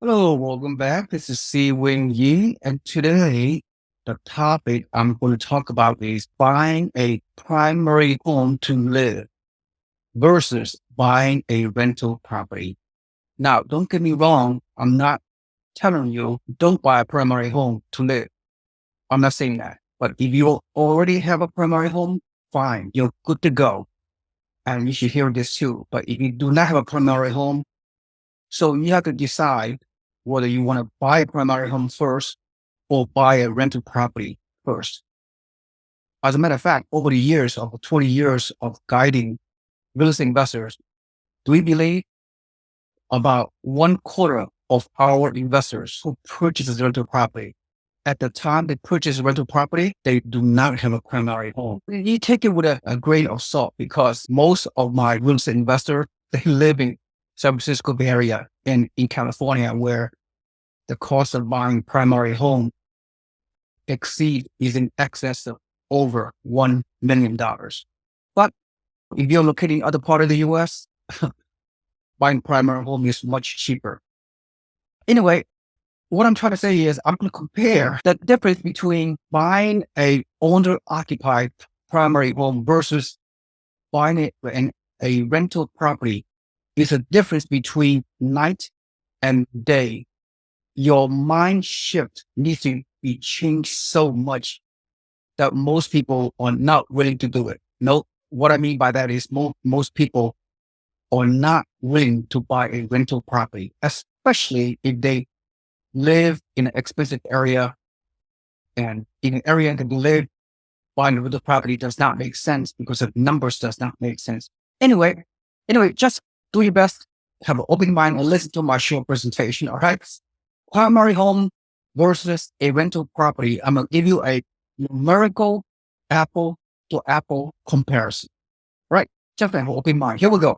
Hello, welcome back. This is Seewing Yi, and today the topic I'm going to talk about is buying a primary home to live versus buying a rental property. Now, don't get me wrong. I'm not telling you don't buy a primary home to live. I'm not saying that. But if you already have a primary home, fine, you're good to go. And you should hear this too. But if you do not have a primary home, so you have to decide whether you want to buy a primary home first or buy a rental property first. As a matter of fact, over the years of 20 years of guiding real estate investors, do we believe about 1/4 of our investors who purchase a rental property, at the time they purchase a rental property, they do not have a primary home. You take it with a grain of salt because most of my real estate investors, they live in San Francisco Bay Area and in California, where the cost of buying primary home is in excess of over $1 million. But if you're located in other part of the US, buying primary home is much cheaper. Anyway, what I'm trying to say is I'm going to compare the difference between buying a owner occupied primary home versus buying a rental property. Is a difference between night and day. Your mind shift needs to be changed so much that most people are not willing to do it. No, what I mean by that is most people are not willing to buy a rental property, especially if they live in an expensive area, and in an area that they live, buying a rental property does not make sense because the numbers does not make sense. Anyway, just do your best, have an open mind, and listen to my short presentation. All right. Primary home versus a rental property. I'm going to give you a numerical apple to apple comparison. Right. Just have an open mind. Here we go.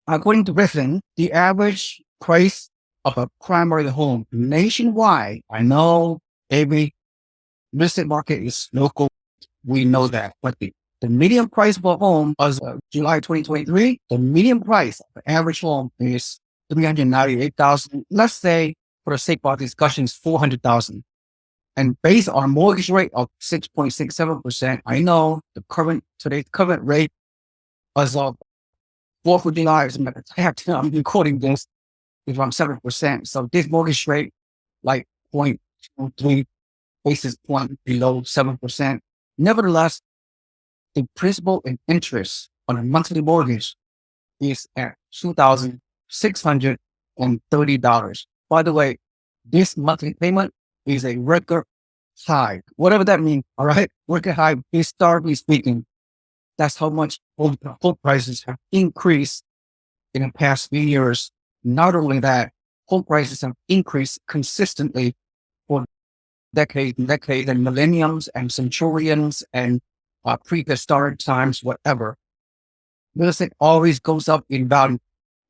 According to Griffin, the average price of a primary home nationwide, I know every real estate market is local. We know that. But the median price of a home as of July 2023, the median price of the average home is $398,000. Let's say, for the sake of discussion, is $400,000. And based on mortgage rate of 6.67%, I know today's current rate as of 4th of July, as a matter of fact, I'm recording this, is around 7%. So this mortgage rate, like 0.23 basis point below 7%. Nevertheless, the principal and interest on a monthly mortgage is at $2,630. By the way, this monthly payment is a record high, whatever that means. All right. Record high, historically speaking. That's how much home prices have increased in the past few years. Not only that, home prices have increased consistently for decades and decades and millenniums and centurions and prehistoric times, whatever. Real estate always goes up in value.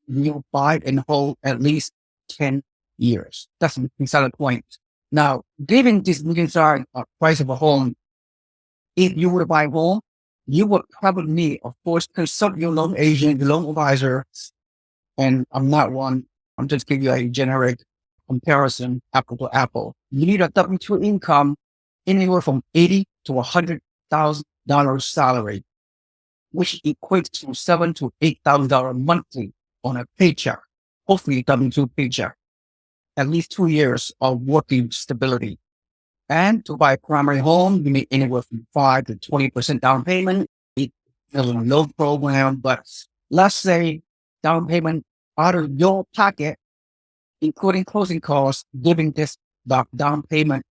You buy and hold at least 10 years. That's the selling point. Now, given this median price of a home, if you were to buy a home, you would probably need, of course, consult your loan agent, your loan advisor. And I'm not one. I'm just giving you a generic comparison, apple to apple. You need a W-2 income anywhere from $80,000 to $100,000 salary, which equates to $7,000 to $8,000 monthly on a paycheck, hopefully W-2 paycheck, at least 2 years of working stability. And to buy a primary home, you need anywhere from 5 to 20% down payment. It's a low program, but let's say down payment out of your pocket, including closing costs, giving this down payment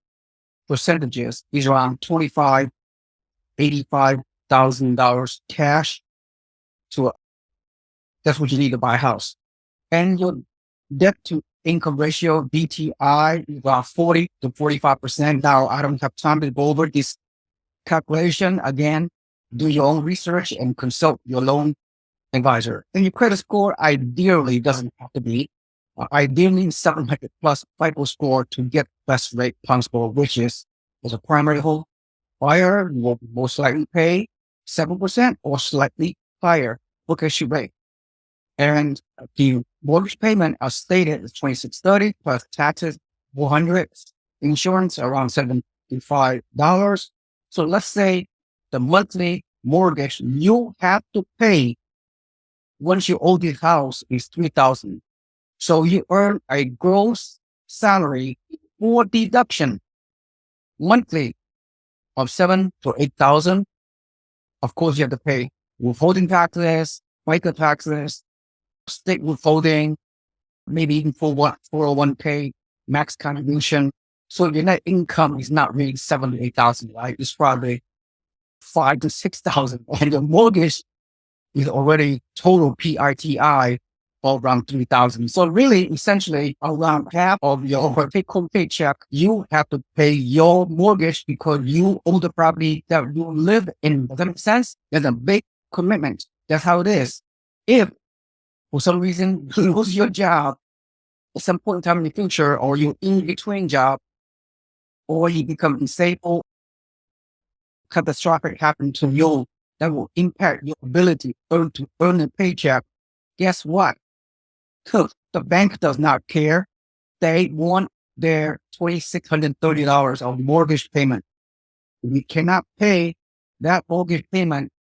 percentages is around $25,000, $85,000 cash. That's what you need to buy a house. And your debt to income ratio, DTI, is about 40 to 45%. Now, I don't have time to go over this calculation. Again, do your own research and consult your loan advisor. And your credit score ideally doesn't have to be ideally 700 plus FICO score to get best rate possible, which is as a primary home buyer, you will most likely pay 7% or slightly higher mortgage rate. And the mortgage payment, as stated, is 2630 plus taxes 400, insurance around $75. So let's say the monthly mortgage you have to pay once you own the house is 3,000. So you earn a gross salary for deduction monthly of 7 to 8,000. Of course, you have to pay withholding taxes, FICA taxes, state withholding, maybe even for what 401k max contribution. So your net income is not really 7 to 8,000, right? It's probably 5 to 6,000, and the mortgage is already total PITI of around 3,000. So really, essentially, around half of your take-home paycheck, you have to pay your mortgage because you own the property that you live in. Does that make sense? There's a big commitment. That's how it is. If for some reason you lose your job at some point in time in the future, or you're in between job, or you become disabled, catastrophic happen to you, that will impact your ability to earn a paycheck. Guess what? The bank does not care. They want their $2,630 of mortgage payment. If you cannot pay that mortgage payment,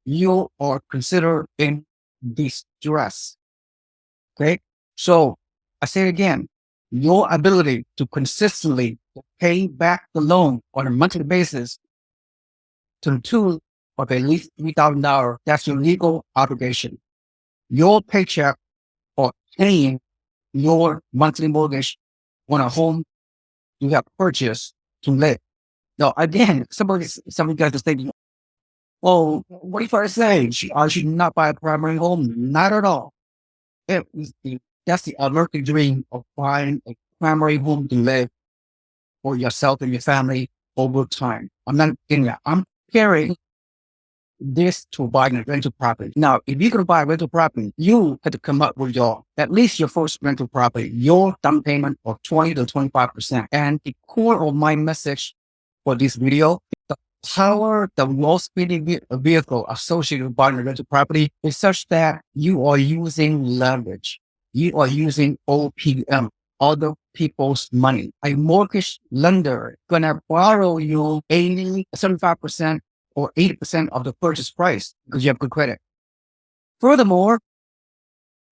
you are considered in distress. Okay. So I say it again, your ability to consistently pay back the loan on a monthly basis to the tune of at least $3,000, that's your legal obligation. Your paycheck or paying your monthly mortgage on a home you have purchased to live. Now, again, some of you guys are thinking, oh, what if I say I should not buy a primary home? Not at all. That's the American dream of buying a primary home to live for yourself and your family over time. I'm not getting that. I'm comparing this to buying a rental property. Now, if you're going to buy a rental property, you have to come up with at least your first rental property, your down payment of 20 to 25%. And the core of my message for this video, the power, the most speedy vehicle associated with buying a rental property is such that you are using leverage. You are using OPM, other people's money. A mortgage lender going to borrow you 75% or 80% of the purchase price because you have good credit. Furthermore,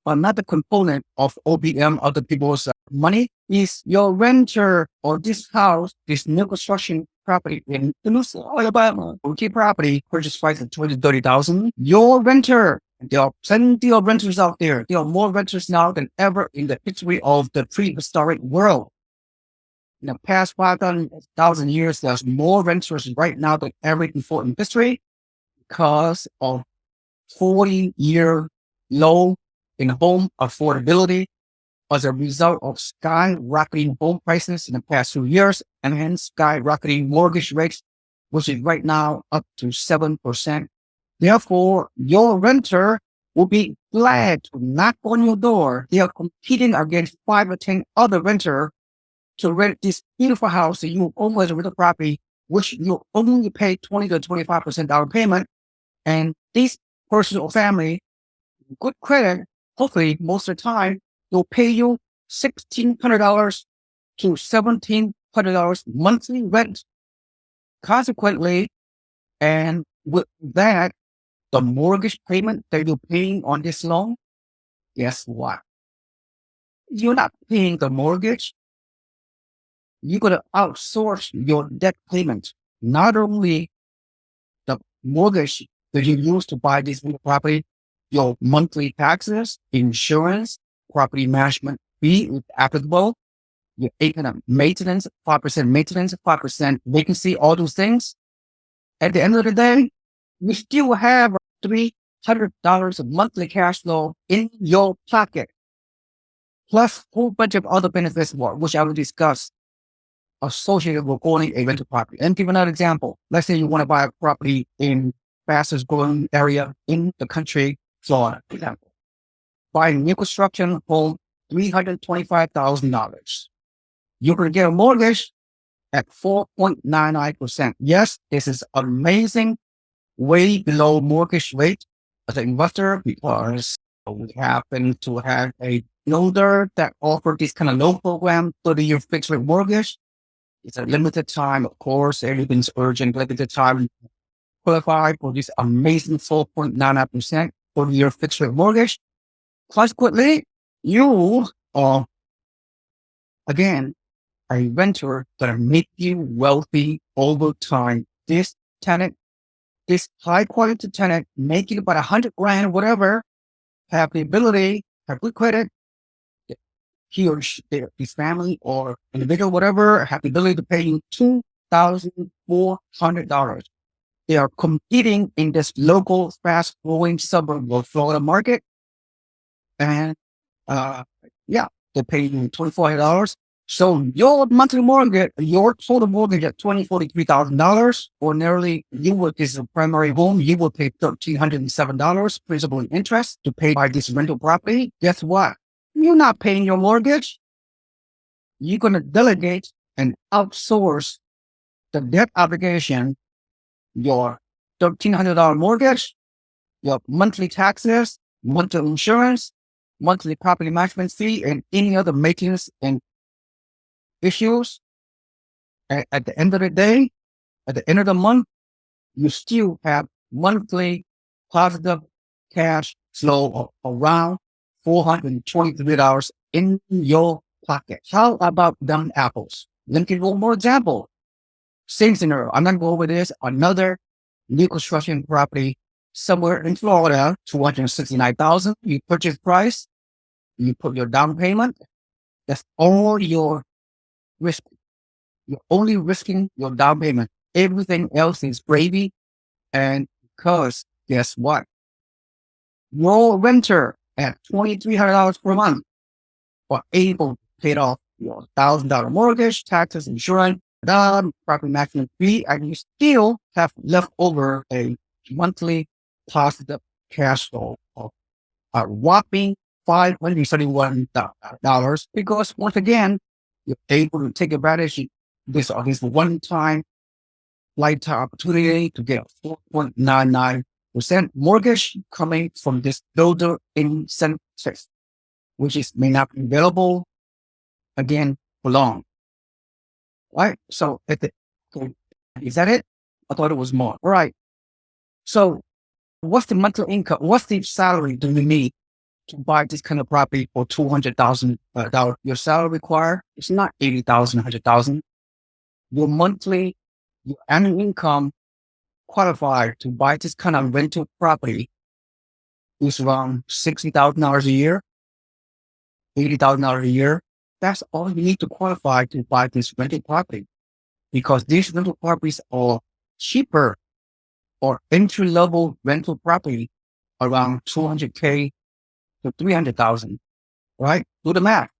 another component of OPM, other people's money, is your renter or this house, this new construction property in Tulsa, Alabama, okay, property purchase price of $20,000 to $30,000. Your renter, there are plenty of renters out there. There are more renters now than ever in the history of the prehistoric world. In the past 5,000 years, there's more renters right now than ever before in history because of 40-year low in home affordability as a result of skyrocketing home prices in the past few years, and hence skyrocketing mortgage rates, which is right now up to 7%. Therefore, your renter will be glad to knock on your door. They are competing against 5 or 10 other renters to rent this beautiful house that you own as a rental property, which you only pay 20 to 25% down payment. And this person or family, good credit, hopefully most of the time, will pay you $1,600 to $1,700 monthly rent. Consequently, and with that, the mortgage payment that you're paying on this loan, guess what? You're not paying the mortgage. You're going to outsource your debt payment. Not only the mortgage that you use to buy this property, your monthly taxes, insurance, property management fee is applicable, your maintenance, 5% vacancy, all those things. At the end of the day, you still have $300 of monthly cash flow in your pocket, plus a whole bunch of other benefits, which I will discuss, associated with owning a rental property. And give another example. Let's say you want to buy a property in fastest growing area in the country, Florida, for example. Buy a new construction home, $325,000. You're going to get a mortgage at 4.99%. Yes, this is amazing, way below mortgage rate as an investor because We happen to have a builder that offers this kind of loan program, 30-year fixed rate mortgage. It's a limited time, of course. Everything's urgent, limited time. Qualify for this amazing 4.99% 30-year fixed rate mortgage. Consequently, you are, again, a renter that make you wealthy over time. This tenant, this high quality tenant, making about 100 grand, whatever, have the ability, have good credit, he or she, his family or individual, whatever, have the ability to pay you $2,400. They are competing in this local, fast growing suburb of Florida market. And yeah, they pay you $2,400. So your monthly mortgage, your total mortgage at $43,000, ordinarily you would, this is a primary home, you will pay $1,307 principal and interest to pay by this rental property. Guess what? You're not paying your mortgage. You're going to delegate and outsource the debt obligation, your $1,300 mortgage, your monthly taxes, monthly insurance, monthly property management fee, and any other maintenance and issues. At the end of the day, at the end of the month, you still have monthly positive cash flow of around $423 in your pocket. How about them apples? Let me give you one more example. Same scenario. I'm not going to go over this. Another new construction property somewhere in Florida, $269,000. You purchase price, you put your down payment. That's all your risk. You're only risking your down payment. Everything else is gravy. And because guess what? Your renter at $2,300 per month are able to pay off your $1,000 mortgage, taxes, insurance, property management fee, and you still have left over a monthly positive cash flow of a whopping $571 because once again, you're able to take advantage of this one-time lifetime opportunity to get a 4.99% mortgage coming from this builder incentive, which may not be available again for long. Right? So is that it? I thought it was more. All right. So what's the monthly income? What's the salary do you need to buy this kind of property for $200,000? Your salary required, it's not 80,000, 100,000. Your monthly, your annual income qualified to buy this kind of rental property is around $60,000 a year, $80,000 a year. That's all you need to qualify to buy this rental property because these rental properties are cheaper or entry-level rental property around $200K to $300,000, right? Do the math.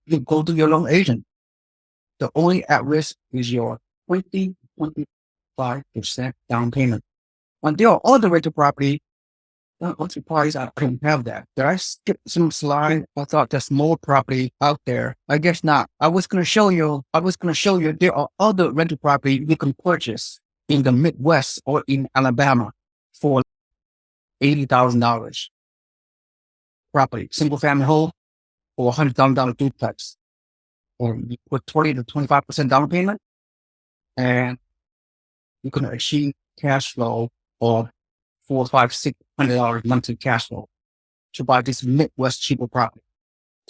You go to your loan agent. The only at risk is your 25% down payment. When there are other rental property, I'm surprised I don't have that. Did I skip some slide? I thought there's more property out there. I guess not. I was going to show you there are other rental property you can purchase in the Midwest or in Alabama for $80,000 property, single family home or $100,000 duplex. Or you put 20 to 25% down payment and you can achieve cash flow of $400, $500, $600 monthly cash flow to buy this Midwest cheaper property.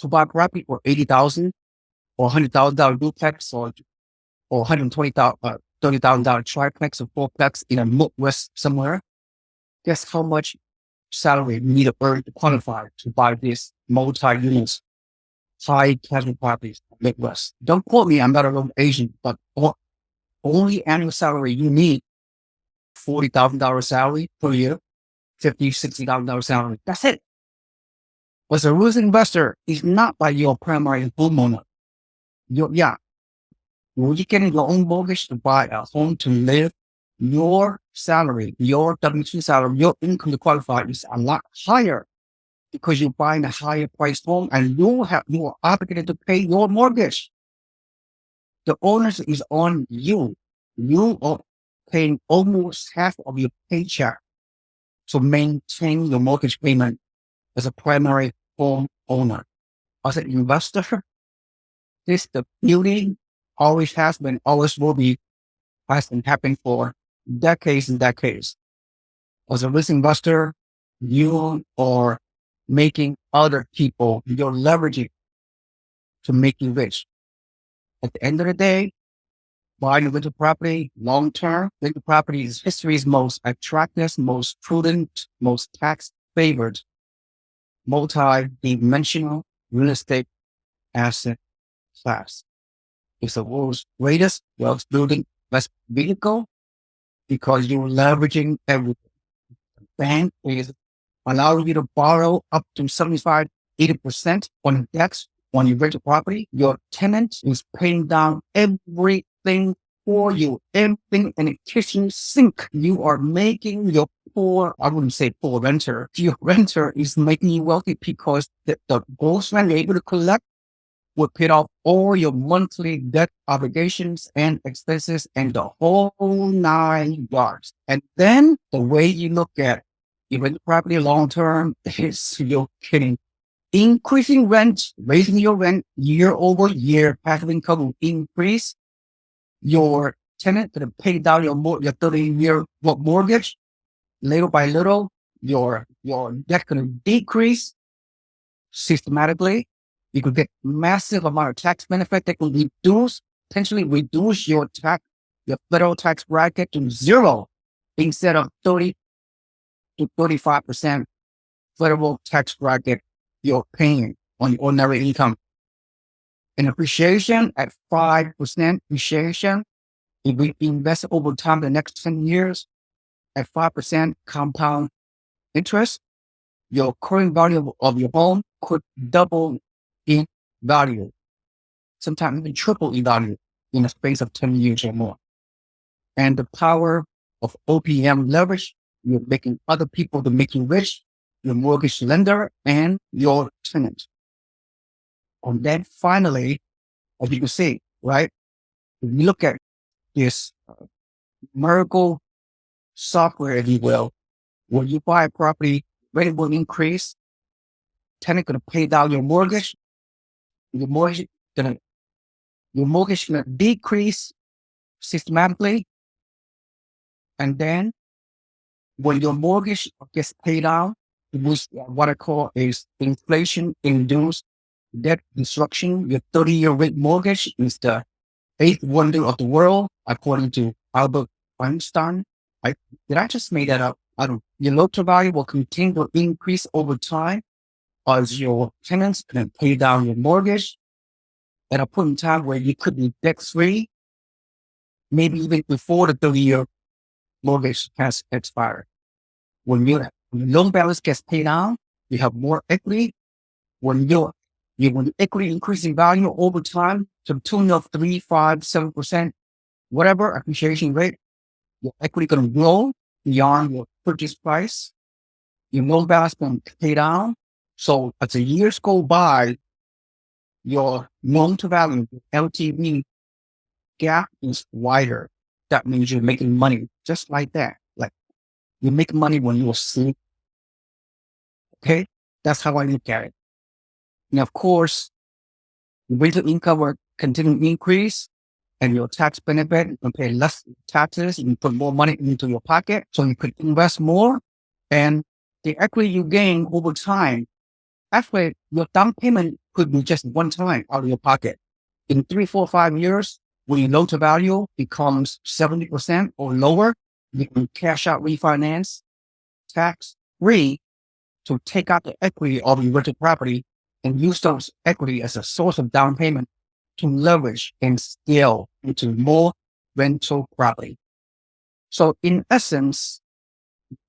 To buy property for $80,000 or $100,000 duplex or $120,000, $30,000 triplex or fourplex in a Midwest somewhere. Guess how much salary you need to earn to qualify to buy this multi-units, high cash flow properties in the Midwest. Don't quote me, I'm not a loan agent, but only annual salary you need $40,000 salary per year, $50,000, $60,000 salary. That's it. As a real estate investor, it's not by your primary homeowner. You're getting your own mortgage to buy a home to live. Your salary, your W-2 salary, your income to qualify is a lot higher because you're buying a higher priced home and you are obligated to pay your mortgage. The onus is on you. You are paying almost half of your paycheck to maintain your mortgage payment as a primary home owner. As an investor, this the beauty always has been, always will be, has been happening for decades and decades. As a risk investor, you are making other people, you're leveraging to make you rich. At the end of the day, buying a rental property long term, rental property is history's most attractive, most prudent, most tax favored, multi-dimensional real estate asset class. It's the world's greatest wealth building best vehicle because you're leveraging everything. The bank is allowing you to borrow up to 75, 80% on debts when you rent a property. Your tenant is paying down everything for you, everything in the kitchen sink. You are making your poor, I wouldn't say poor renter. Your renter is making you wealthy because the gross rent you're able to collect will pay off all your monthly debt obligations and expenses and the whole 9 yards. And then the way you look at you rent the property long term is you're kidding. Increasing rent, raising your rent year over year, passive income will increase. Your tenant going to pay down your 30-year mortgage. Little by little, your debt going to decrease systematically. You could get massive amount of tax benefit that can potentially reduce your federal tax bracket to 0 instead of 30 to 35% federal tax bracket you're paying on your ordinary income. And appreciation at 5% appreciation, if we invest over time the next 10 years at 5% compound interest, your current value of your home could double in value, sometimes even triple in value in a space of 10 years or more. And the power of OPM leverage, you're making other people to make you rich, your mortgage lender and your tenant. And then finally, as you can see, right, if you look at this miracle software, if you will, when you buy a property, rate will increase, tenant going to pay down your mortgage, your mortgage going to decrease systematically. And then when your mortgage gets paid down, which what I call is inflation-induced debt destruction, your 30-year rate mortgage is the 8th wonder of the world, according to Albert Einstein. Did I just make that up? I don't. Your loan-to-value will continue to increase over time as your tenants can pay down your mortgage at a point in time where you could be debt-free, maybe even before the 30-year mortgage has expired. When your loan balance gets paid down, you have more equity. When your equity increases in value over time to the tune of 3, 5, 7%, whatever appreciation rate, your equity going to grow beyond your purchase price. Your loan balance going to pay down. So as the years go by, your loan to value, LTV gap is wider. That means you're making money just like that. Like you make money when you're asleep. Okay. That's how I look at it. And of course, the rate of income will continue to increase and your tax benefit, you can pay less taxes, you can put more money into your pocket, so you could invest more. And the equity you gain over time, actually, your down payment could be just one time out of your pocket. In 3, 4, 5 years, when your loan to value becomes 70% or lower, you can cash out, refinance, tax free to take out the equity of your rental property and use those equity as a source of down payment to leverage and scale into more rental property. So in essence,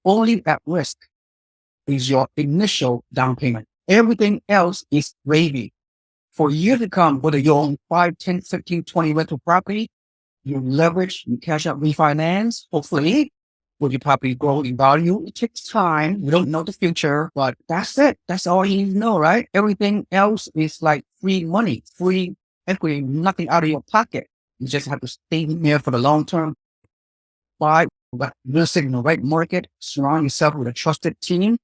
only at risk is your initial down payment. Everything else is gravy. For years to come, whether you own 5, 10, 15, 20 rental property, you leverage, you cash out, refinance, hopefully, will your property grow in value? It takes time. We don't know the future, but that's it. That's all you need to know, right? Everything else is like free money, free equity, nothing out of your pocket. You just have to stay in there for the long term. Buy real estate in the right market, surround yourself with a trusted team,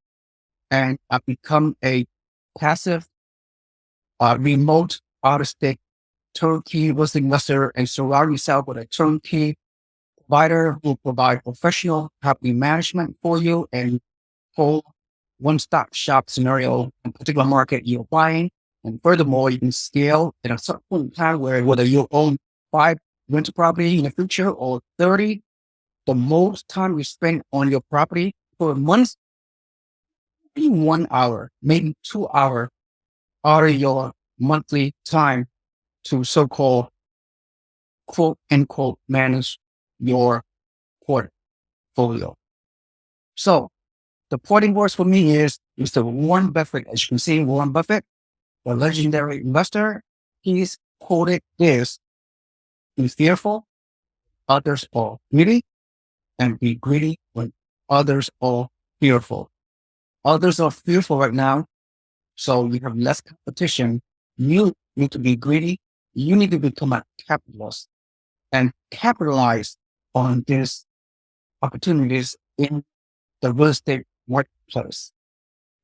and become a passive, remote, out-of-state turnkey risk investor and surround yourself with a turnkey provider who provide professional property management for you and whole one-stop shop scenario in a particular market you're buying. And furthermore, you can scale in a certain point in time where whether you own 5 rental property in the future or 30, the most time you spend on your property per month, be 1 hour, maybe 2 hours out of your monthly time to so-called quote unquote manage your portfolio. So the pointing words for me is Mr. Warren Buffett. As you can see, Warren Buffett, the legendary investor, he's quoted this: be fearful, others are greedy, and be greedy when others are fearful. Others are fearful right now, so you have less competition. You need to be greedy. You need to become a capitalist and capitalize on these opportunities in the real estate marketplace.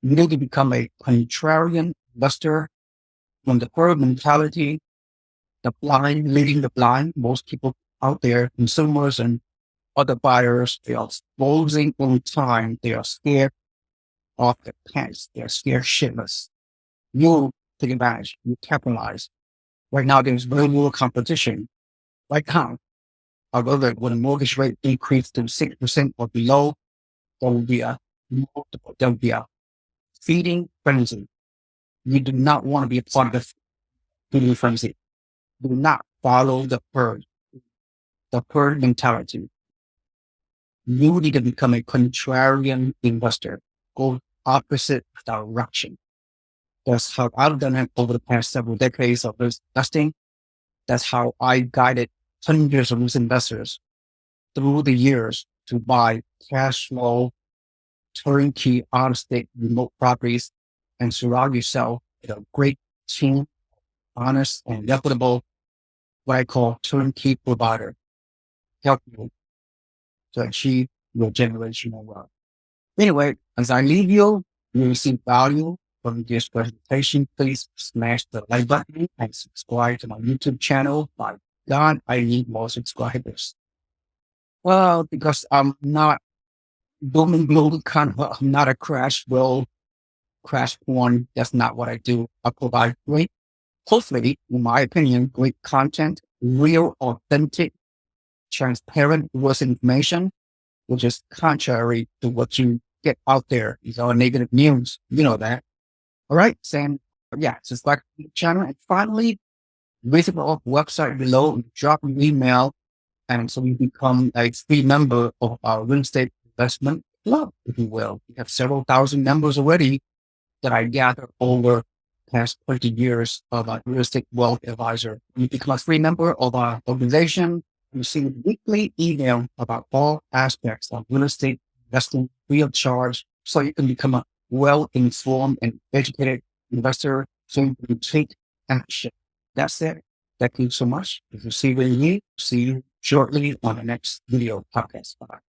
You need to become a contrarian investor from the herd mentality, the blind leading the blind. Most people out there, consumers and other buyers, they are exposing over time. They are scared off their pants. They are scared shitless. You take advantage. You capitalize. Right now, there's very little competition. Right now, however, when the mortgage rate increased to 6% or below, there will be a feeding frenzy. You do not want to be a part of the feeding frenzy. Do not follow the herd mentality. You need to become a contrarian investor. Go opposite direction. That's how I've done it over the past several decades of investing. That's how I guided hundreds of these investors through the years to buy cash flow, turnkey, out-of-state remote properties, and surround yourself with a great team, honest and reputable, what I call turnkey provider, help you to achieve your generational wealth. Anyway, as I leave you, you receive value from this presentation. Please smash the like button and subscribe to my YouTube channel. My God, I need more subscribers. Well, because I'm not doom and gloom kind of, I'm not a crash porn. That's not what I do. I provide great, hopefully, in my opinion, great content, real, authentic, transparent with information, which is contrary to what you get out there. These are negative news. You know that. All right, Sam. Yeah, subscribe to the channel. And finally, visit our website below, drop an email, and so you become a free member of our real estate investment club, if you will. We have several thousand members already that I gathered over past 20 years of a real estate wealth advisor. You become a free member of our organization. You receive weekly email about all aspects of real estate investing free of charge, so you can become a well-informed and educated investor so you can take action. That's it. Thank you so much. If you see what you need, see you shortly on the next video podcast. Bye.